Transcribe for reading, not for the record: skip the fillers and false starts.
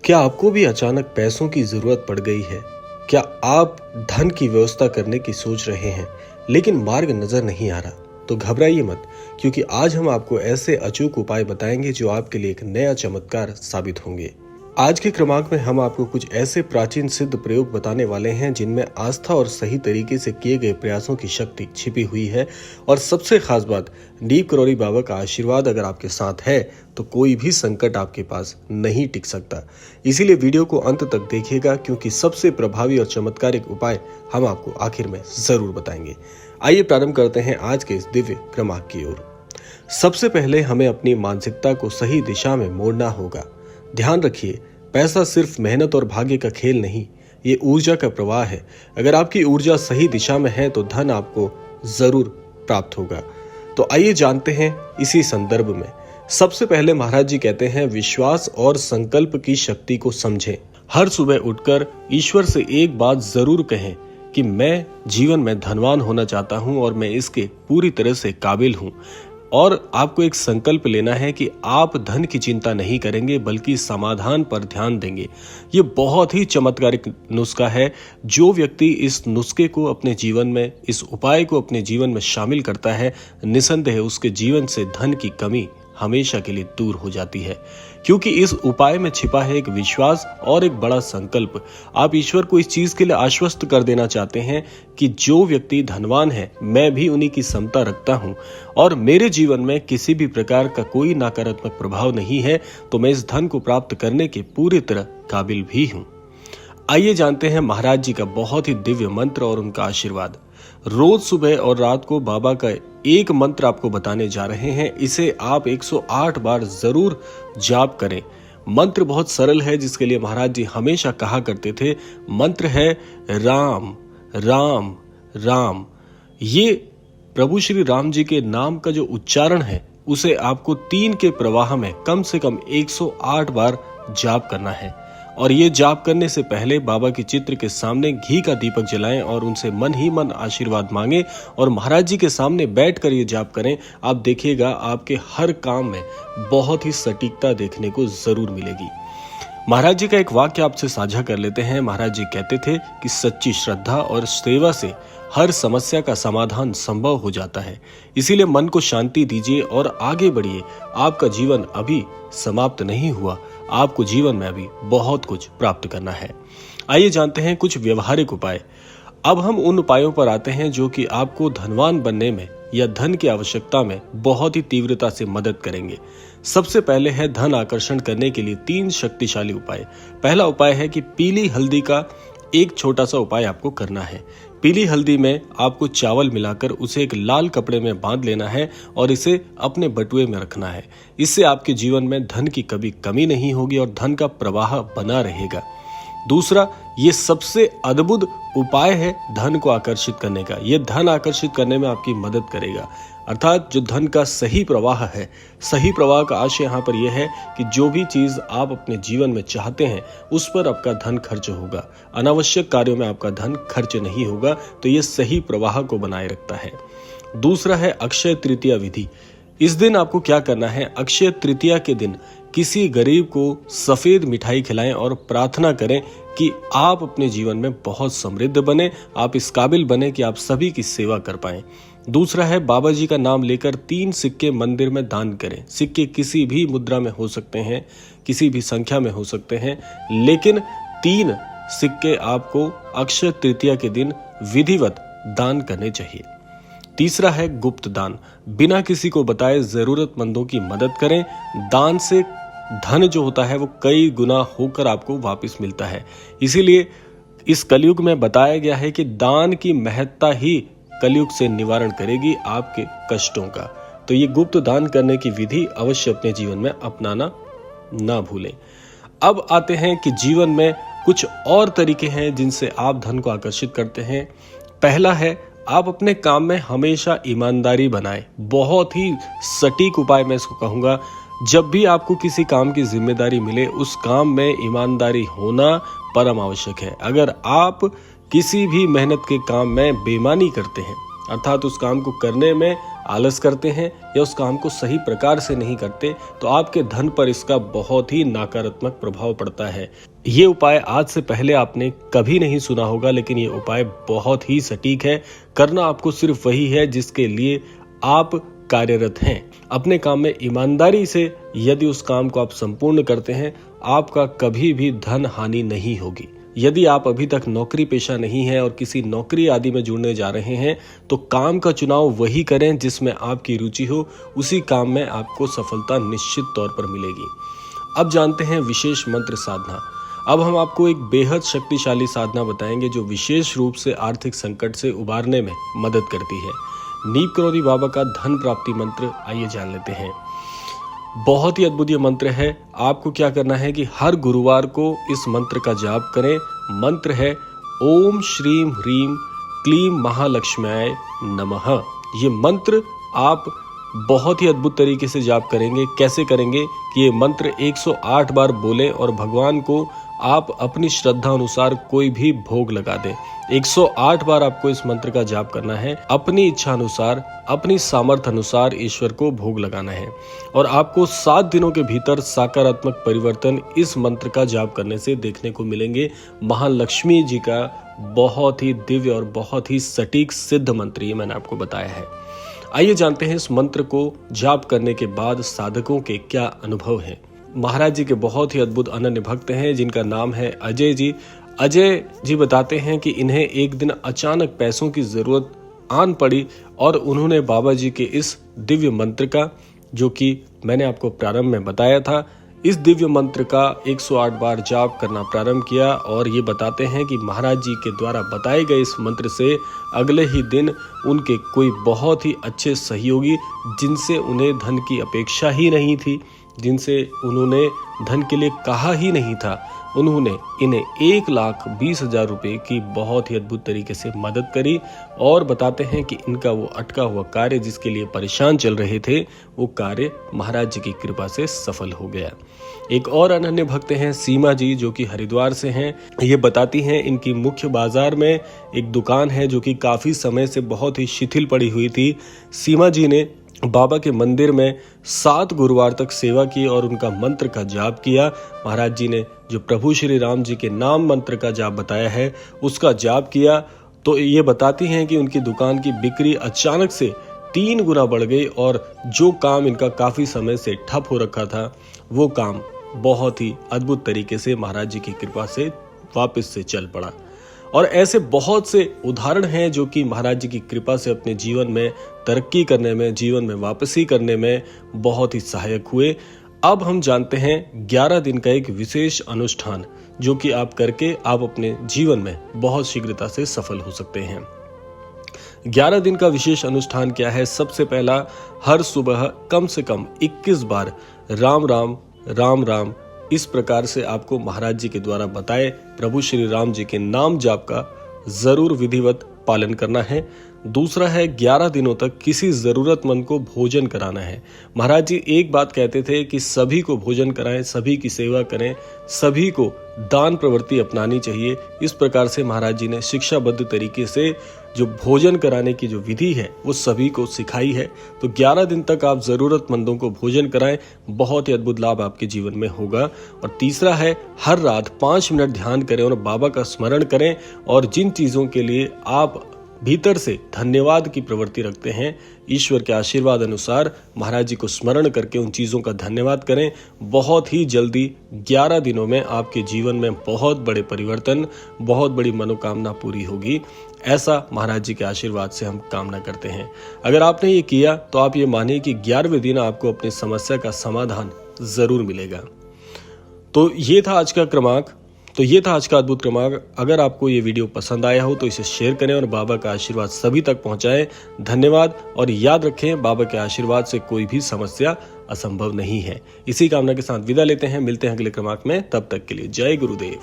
क्या आपको भी अचानक पैसों की जरूरत पड़ गई है? क्या आप धन की व्यवस्था करने की सोच रहे हैं लेकिन मार्ग नजर नहीं आ रहा? तो घबराइए मत, क्योंकि आज हम आपको ऐसे अचूक उपाय बताएंगे जो आपके लिए एक नया चमत्कार साबित होंगे। आज के क्रमांक में हम आपको कुछ ऐसे प्राचीन सिद्ध प्रयोग बताने वाले हैं जिनमें आस्था और सही तरीके से किए गए प्रयासों की शक्ति छिपी हुई है। और सबसे खास बात, नीम करौरी बाबा का आशीर्वाद अगर आपके साथ है तो कोई भी संकट आपके पास नहीं टिक सकता। इसीलिए वीडियो को अंत तक देखिएगा, क्योंकि सबसे प्रभावी और चमत्कारिक उपाय हम आपको आखिर में जरूर बताएंगे। आइए प्रारंभ करते हैं आज के इस दिव्य क्रमांक की ओर। सबसे पहले हमें अपनी मानसिकता को सही दिशा में मोड़ना होगा। ध्यान रखिए, पैसा सिर्फ मेहनत और भाग्य का खेल नहीं, ये ऊर्जा का प्रवाह है। अगर आपकी ऊर्जा सही दिशा में है तो धन आपको जरूर प्राप्त होगा। तो आइए जानते हैं इसी संदर्भ में। सबसे पहले महाराज जी कहते हैं, विश्वास और संकल्प की शक्ति को समझें। हर सुबह उठकर ईश्वर से एक बात जरूर कहें कि मैं जीवन में धनवान होना चाहता हूं और मैं इसके पूरी तरह से काबिल हूं। और आपको एक संकल्प लेना है कि आप धन की चिंता नहीं करेंगे बल्कि समाधान पर ध्यान देंगे। ये बहुत ही चमत्कारिक नुस्खा है। जो व्यक्ति इस नुस्खे को अपने जीवन में, इस उपाय को अपने जीवन में शामिल करता है, निसंदेह उसके जीवन से धन की कमी हमेशा के लिए दूर हो जाती है, क्योंकि इस उपाय में छिपा है एक विश्वास और एक बड़ा संकल्प। आप ईश्वर को इस चीज के लिए आश्वस्त कर देना चाहते हैं कि जो व्यक्ति धनवान है, मैं भी उन्हीं की समता रखता हूं और मेरे जीवन में किसी भी प्रकार का कोई नकारात्मक प्रभाव नहीं है, तो मैं इस धन को प्राप्त करने के पूरी तरह काबिल भी हूं। आइए जानते हैं महाराज जी का बहुत ही दिव्य मंत्र और उनका आशीर्वाद। रोज सुबह और रात को बाबा का एक मंत्र आपको बताने जा रहे हैं। इसे आप 108 बार जरूर जाप करें। मंत्र बहुत सरल है, जिसके लिए महाराज जी हमेशा कहा करते थे, मंत्र है राम राम राम। ये प्रभु श्री राम जी के नाम का जो उच्चारण है, उसे आपको 3 के प्रवाह में कम से कम 108 बार जाप करना है। और ये जाप करने से पहले बाबा के चित्र के सामने घी का दीपक जलाएं और उनसे मन ही मन आशीर्वाद मांगे और महाराज जी के सामने बैठकर ये जाप करें। आप देखिएगा आपके हर काम में बहुत ही सटीकता देखने को जरूर मिलेगी। महाराज जी का एक वाक्य आपसे साझा कर लेते हैं। महाराज जी कहते थे कि सच्ची श्रद्धा और सेवा से हर समस्या का समाधान संभव हो जाता है। इसीलिए मन को शांति दीजिए और आगे बढ़िए। आपका जीवन अभी समाप्त नहीं हुआ, आपको जीवन में अभी बहुत कुछ प्राप्त करना है। आइए जानते हैं कुछ व्यवहारिक उपाय। अब हम उन उपायों पर आते हैं जो कि आपको धनवान बनने में या धन की आवश्यकता में बहुत ही तीव्रता से मदद करेंगे। सबसे पहले है धन आकर्षण करने के लिए 3 शक्तिशाली उपाय। पहला उपाय है कि पीली हल्दी का एक छोटा सा उपाय आपको करना है। पीली हल्दी में आपको चावल मिलाकर उसे एक लाल कपड़े में बांध लेना है और इसे अपने बटुए में रखना है। इससे आपके जीवन में धन की कभी कमी नहीं होगी और धन का प्रवाह बना रहेगा। दूसरा, ये सबसे अद्भुत उपाय है धन को आकर्षित करने का। ये धन आकर्षित करने में आपकी मदद करेगा। अर्थात जो धन का सही प्रवाह है, सही प्रवाह का आशय यहाँ पर यह है कि जो भी चीज आप अपने जीवन में चाहते हैं उस पर आपका धन खर्च होगा, अनावश्यक कार्यों में आपका धन खर्च नहीं होगा। तो ये सही प्रवाह को बनाए रखता है। दूसरा है अक्षय तृतीया विधि। इस दिन आपको क्या करना है, अक्षय तृतीया के दिन किसी गरीब को सफेद मिठाई खिलाएं और प्रार्थना करें कि आप अपने जीवन में बहुत समृद्ध बने, आप इस काबिल बने कि आप सभी की सेवा कर पाएं। दूसरा है बाबा जी का नाम लेकर 3 सिक्के मंदिर में दान करें। सिक्के किसी भी मुद्रा में हो सकते हैं, किसी भी संख्या में हो सकते हैं, लेकिन 3 सिक्के आपको अक्षय तृतीया के दिन विधिवत दान करने चाहिए। तीसरा है गुप्त दान। बिना किसी को बताए जरूरतमंदों की मदद करें। दान से धन जो होता है वो कई गुना होकर आपको वापस मिलता है। इसीलिए इस कलयुग में बताया गया है कि दान की महत्ता ही कलयुग से निवारण करेगी आपके कष्टों का। तो ये गुप्त दान करने की विधि अवश्य अपने जीवन में अपनाना ना भूलें। अब आते हैं कि जीवन में कुछ और तरीके हैं जिनसे आप धन को आकर्षित करते हैं। पहला है, आप अपने काम में हमेशा ईमानदारी बनाएं। बहुत ही सटीक उपाय मैं इसको कहूंगा। जब भी आपको किसी काम की जिम्मेदारी मिले, उस काम में ईमानदारी होना परम आवश्यक है। अगर आप किसी भी मेहनत के काम में बेईमानी करते हैं अर्थात उस काम को करने में आलस करते हैं या उस काम को सही प्रकार से नहीं करते, तो आपके धन पर इसका बहुत ही नकारात्मक प्रभाव पड़ता है। ये उपाय आज से पहले आपने कभी नहीं सुना होगा, लेकिन ये उपाय बहुत ही सटीक है। करना आपको सिर्फ वही है जिसके लिए आप कार्यरत हैं। अपने काम में ईमानदारी से यदि उस काम को आप संपूर्ण करते हैं, आपका कभी भी धन हानि नहीं होगी। यदि आप अभी तक नौकरी पेशा नहीं है और किसी नौकरी आदि में जुड़ने जा रहे हैं, तो काम का चुनाव वही करें जिसमें आपकी रुचि हो। उसी काम में आपको सफलता निश्चित तौर पर मिलेगी। अब जानते हैं विशेष मंत्र साधना। अब हम आपको एक बेहद शक्तिशाली साधना बताएंगे जो विशेष रूप से आर्थिक संकट से उबारने में मदद करती है। नीप करोड़ी बाबा का धन प्राप्ति मंत्र, आइए जान लेते हैं। बहुत ही अद्भुत ये मंत्र है। आपको क्या करना है कि हर गुरुवार को इस मंत्र का जाप करें। मंत्र है ओम श्रीम ह्रीम क्लीम महालक्ष्म्याय नमः। ये मंत्र आप बहुत ही अद्भुत तरीके से जाप करेंगे। कैसे करेंगे कि ये मंत्र 108 बार बोलें और भगवान को आप अपनी श्रद्धा अनुसार कोई भी भोग लगा दें। 108 बार आपको इस मंत्र का जाप करना है। अपनी इच्छा अनुसार, अपनी सामर्थ्य अनुसार ईश्वर को भोग लगाना है और आपको 7 दिनों के भीतर सकारात्मक परिवर्तन इस मंत्र का जाप करने से देखने को मिलेंगे। महालक्ष्मी जी का बहुत ही दिव्य और बहुत ही सटीक सिद्ध मंत्र ये मैंने आपको बताया है। आइए जानते हैं इस मंत्र को जाप करने के बाद साधकों के क्या अनुभव हैं। महाराज जी के बहुत ही अद्भुत अनन्य भक्त हैं जिनका नाम है अजय जी। अजय जी बताते हैं कि इन्हें एक दिन अचानक पैसों की जरूरत आन पड़ी और उन्होंने बाबा जी के इस दिव्य मंत्र का, जो कि मैंने आपको प्रारंभ में बताया था, इस दिव्य मंत्र का 108 बार जाप करना प्रारंभ किया। और ये बताते हैं कि महाराज जी के द्वारा बताए गए इस मंत्र से अगले ही दिन उनके कोई बहुत ही अच्छे सहयोगी, जिनसे उन्हें धन की अपेक्षा ही नहीं थी, जिनसे उन्होंने धन के लिए कहा ही नहीं था, उन्होंने इन्हें 1,20,000 रुपए की बहुत ही अद्भुत तरीके से मदद करी। और बताते हैं कि इनका वो अटका हुआ कार्य जिसके लिए परेशान चल रहे थे, वो कार्य महाराज जी की कृपा से सफल हो गया। एक और अनन्य भक्त हैं सीमा जी, जो कि हरिद्वार से हैं। ये बताती हैं इनकी मुख्य बाजार में एक दुकान है जो कि काफी समय से बहुत ही शिथिल पड़ी हुई थी। सीमा जी ने बाबा के मंदिर में 7 गुरुवार तक सेवा की और उनका मंत्र का जाप किया। महाराज जी ने जो प्रभु श्री राम जी के नाम मंत्र का जाप बताया है उसका जाप किया। तो ये बताती हैं कि उनकी दुकान की बिक्री अचानक से 3 गुना बढ़ गई और जो काम इनका काफी समय से ठप हो रखा था, वो काम बहुत ही अद्भुत तरीके से महाराज जी की कृपा से वापस से चल पड़ा। और ऐसे बहुत से उदाहरण हैं जो कि महाराज जी की कृपा से अपने जीवन में तरक्की करने में, जीवन में वापसी करने में बहुत ही सहायक हुए। अब हम जानते हैं 11 दिन का एक विशेष अनुष्ठान जो कि आप करके आप अपने जीवन में बहुत शीघ्रता से सफल हो सकते हैं। 11 दिन का विशेष अनुष्ठान क्या है? सबसे पहला, हर सुबह कम से कम 21 बार राम राम राम राम इस प्रकार से आपको महाराज जी के द्वारा बताए प्रभु श्री राम जी के नाम जाप का जरूर विधिवत पालन करना है। दूसरा है 11 दिनों तक किसी जरूरतमंद को भोजन कराना है। महाराज जी एक बात कहते थे कि सभी को भोजन कराएं, सभी की सेवा करें, सभी को दान प्रवृत्ति अपनानी चाहिए। इस प्रकार से महाराज जी ने शिक्षाबद्ध तरीके से जो भोजन कराने की जो विधि है वो सभी को सिखाई है। तो 11 दिन तक आप जरूरतमंदों को भोजन कराएं, बहुत ही अद्भुत लाभ आपके जीवन में होगा। और तीसरा है हर रात 5 मिनट ध्यान करें और बाबा का स्मरण करें और जिन चीजों के लिए आप भीतर से धन्यवाद की प्रवृत्ति रखते हैं, ईश्वर के आशीर्वाद अनुसार महाराज जी को स्मरण करके उन चीजों का धन्यवाद करें। बहुत ही जल्दी 11 दिनों में आपके जीवन में बहुत बड़े परिवर्तन, बहुत बड़ी मनोकामना पूरी होगी। ऐसा महाराज जी के आशीर्वाद से हम कामना करते हैं। अगर आपने ये किया तो आप ये मानिए कि 11वें दिन आपको अपनी समस्या का समाधान जरूर मिलेगा। तो ये था आज का क्रमांक, ये था आज का अद्भुत क्रमांक। अगर आपको ये वीडियो पसंद आया हो तो इसे शेयर करें और बाबा का आशीर्वाद सभी तक पहुंचाएं। धन्यवाद। और याद रखें, बाबा के आशीर्वाद से कोई भी समस्या असंभव नहीं है। इसी कामना के साथ विदा लेते हैं, मिलते हैं अगले क्रमांक में। तब तक के लिए जय गुरुदेव।